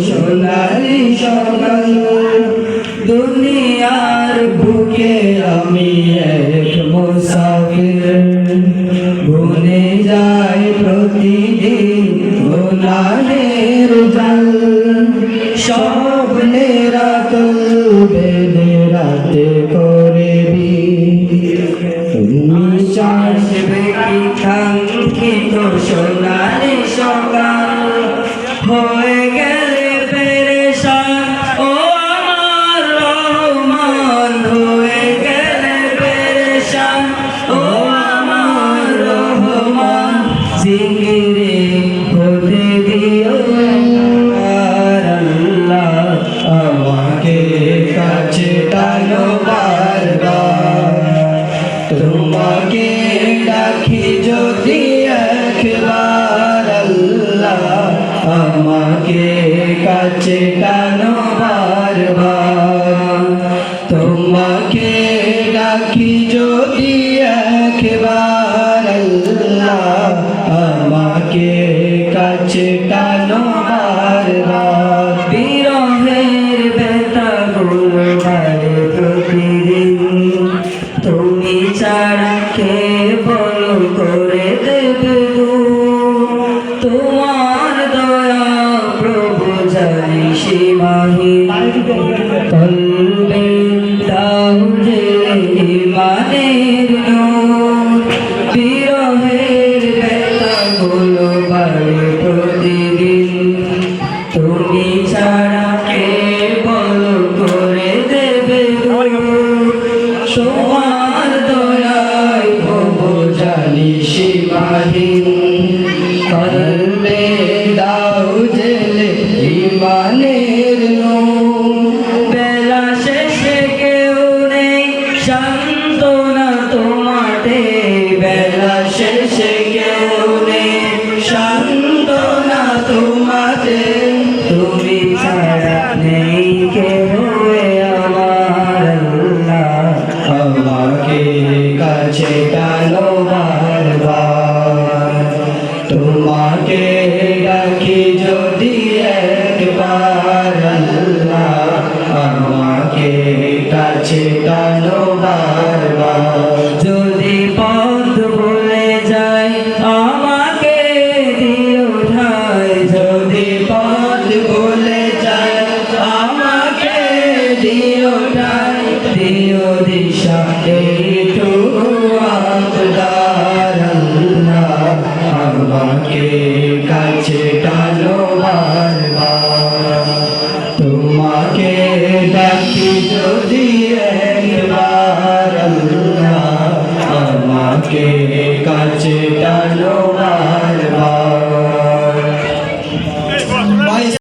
সোনালি সকাল দুনিয়ার বুকে আমি এক মুসাফির ভুলে যায় প্রতিদিন গুনাহের জাল স্বপ্নেরা বেঁধে রাতে করবি তুমি চাষবে কি কাঙ্ক্ষিত সোনালি সকাল হয়ে গেলে পেরেশান ও আমার রহমান হয়ে গেলে পেরেশান ও আমার রহমান জিকিরে হতে দিও আর আল্লাহ আমাকে কাছে টানো বারবার তোমাকে ডাকি যদি একবার আল্লাহ আমাকে কাছে টানো বারবার তোমাকে ডাকি যদি একবার আল্লাহ আমাকে কাছে টানো বারবার বিরহের ব্যথাগুলো বাড়ে প্রতিদিন তুমি ছাড়া কে বলো করে দেবে তোমার দয়া প্রভু জানি সীমাহীন কলবে দাও যে ইমানের নূর বিরহের ব্যথাগুলো বাড়ে প্রতিদিন তুমি ছাড়া কে বলো করে দেবে তোমার দয়ায় প্রভু জানি সীমাহীন কলবে দাও জেলে ইমানের নূর বেলা শেষে কেউ নেই সান্ত্বনা তোমাতে বেলা শেষে কেউ নেই সান্ত্বনা তোমাতে তুমি ছাড়া নেই কেউ আমার আল্লাহ আমাকে কাছে টানো বারবার তোমাকে ডাকি যদি একবার আল্লাহ আমাকে কাছে টানো বারবার